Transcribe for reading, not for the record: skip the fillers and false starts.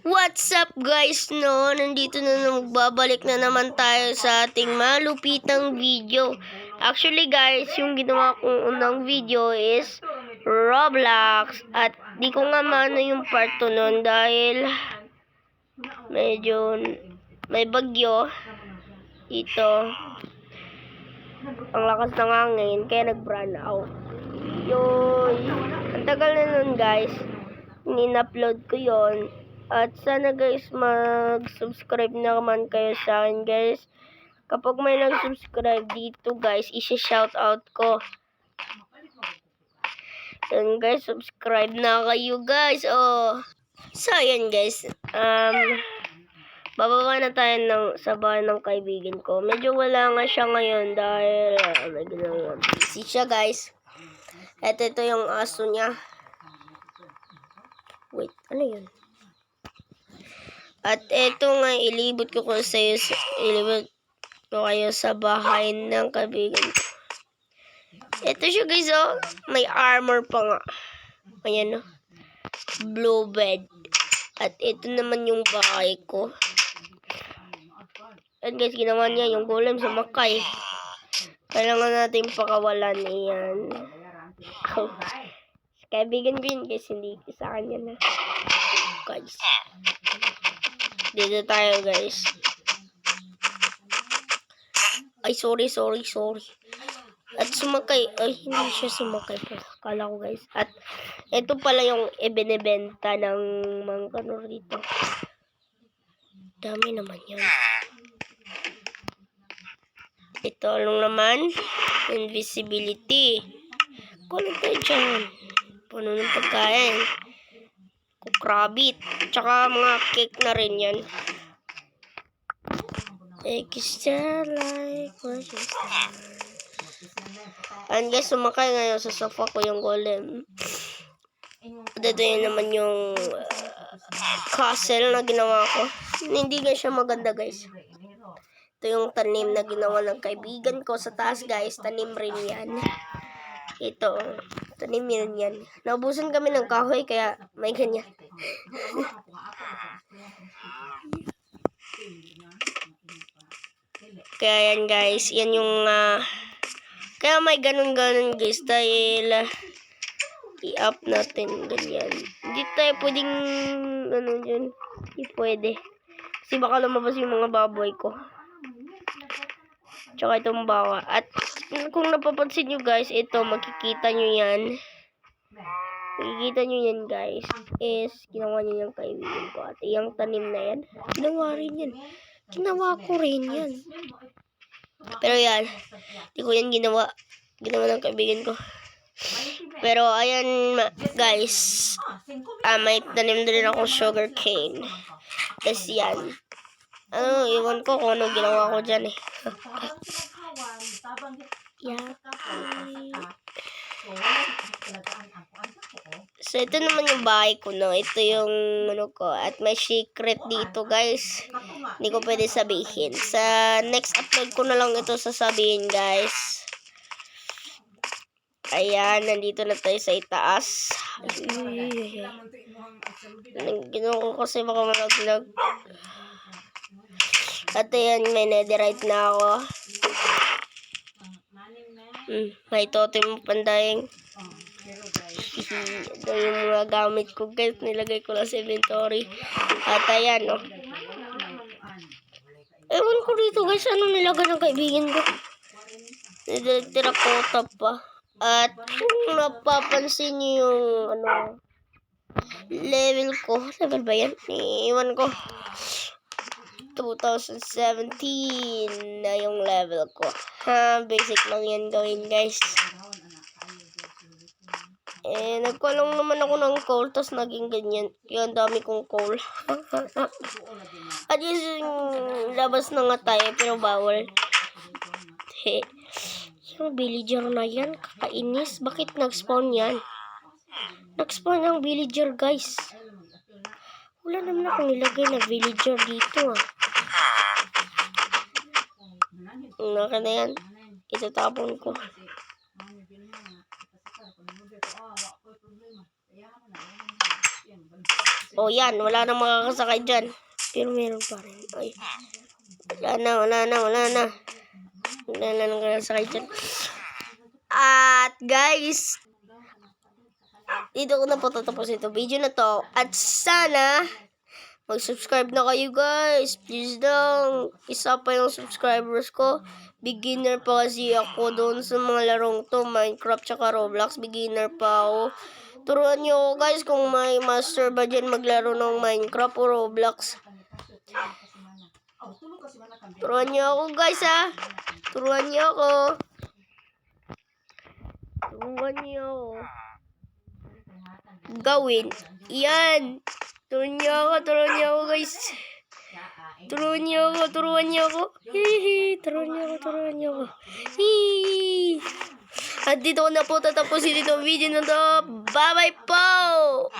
What's up guys, no? Nandito na magbabalik na naman tayo sa ating malupitang video. Actually guys, yung ginawa kong unang video is Roblox. At di ko nga maano yung part 2 nun dahil medyo may bagyo dito. Ang lakas ng hangin, kaya nag-run out. Yun. Ang tagal na nun guys. In-upload ko yon. At sana guys mag-subscribe naman kayo sa akin guys. Kapag may nag-subscribe dito guys, isi-shoutout ko. Yan guys, subscribe na kayo guys. Oh. So yan guys. Bababa na tayo sa bahay ng kaibigan ko. Medyo wala nga siya ngayon dahil may ginagawa. Busy siya guys. At ito yung aso niya. Wait, ano yun? At eto nga, ilibot ko kayo sa bahay ng kaibigan ko. Ito siya guys, oh. May armor pa nga. Ayan, oh. Blue bed. At ito naman yung bahay ko. At guys, ginawa niya yung golem sumakay. Kailangan natin pakawalan. Ayan. Oh. Kaibigan ko yun guys, hindi sa kanya na. Guys. Dito tayo guys. Ay, sorry. At sumakay. Ay, hindi siya sumakay pa. Kala ko guys. At ito pala yung ibinibenta ng mga kanor dito. Dami naman yan. Ito lang naman. Invisibility. Kunin tayo dyan. Puno ng pagkain. Rabbit. Tsaka mga cake na rin yan. Extra like and guys, sumakay ngayon sa sofa ko yung golem. Dito yun naman yung castle na ginawa ko. Hindi nga siya maganda guys. Ito yung tanim na ginawa ng kaibigan ko sa taas guys. Tanim rin yan. Ito. Tanim yan. Naubusan kami ng kahoy kaya may ganyan. Kaya yan guys, yan yung kaya may ganun guys dahil i-up natin ganyan. Hindi tayo pwedeng dyan. Hindi pwede. Kasi baka lumabas yung mga baboy ko. Tsaka itong bawa. At kung napapansin nyo guys, ito makikita nyo yan. Makikita nyo yan guys, is ginawa niya yung kaibigan ko. At yung tanim na yan, ginawa rin yan. Ginawa ko rin yan. Pero yan, hindi ko yan ginawa. Ginawa ng kaibigan ko. Pero ayan guys, may tanim na rin akong sugar cane. Kasi yan. Iwan ko kung anong ginawa ko dyan eh. So, ito naman yung bahay ko, no? Ito yung ko. At may secret dito, guys. Hindi ko pwede sabihin. Sa next upload ko na lang ito sasabihin, guys. Ayan, nandito na tayo sa itaas. Ginawa ko kasi baka malaglag. At ayan, may netherite na ako. May totem pandaing. Ito yung mga gamit ko guys, nilagay ko lang sa inventory. At ayan, oh. Ewan ko dito guys, anong nilagay ng kaibigan ko? Terracotta pa. At kung napapansin nyo yung level ko, level ba yan? Iwan ko. 2017 na yung level ko. Basic lang yan gawin guys. Nagkulong naman ako ng coal, tapos naging ganyan. Kaya ang dami kong coal. At yung labas na nga tayo, pero bawal. Yung villager na yan, kakainis. Bakit nag-spawn yan? Nag-spawn ang villager guys. Wala naman akong nilagay na villager dito Naka na yan. Itatapon ko. O yan, wala nang makakasakay dyan. Pero meron pa rin. Ay. Wala na. Wala na makakasakay dyan. At guys, dito ko na po tatapos ito video na to. At sana mag-subscribe na kayo guys. Please lang. Isa pa yung subscribers ko. Beginner pa kasi ako doon sa mga larong to. Minecraft tsaka Roblox. Beginner pa ako. Turuan nyo ako guys kung may master ba dyan maglaro ng Minecraft o Roblox. Turuan nyo ako guys ha. Turuan nyo ako. Turuan nyo ako. Gawin. Yan. Turuan nyo ako guys. Turuan nyo ako. Hihi. Turuan nyo ako. Hihi. At dito ko na po tatapusin itong video na to. Bye bye po!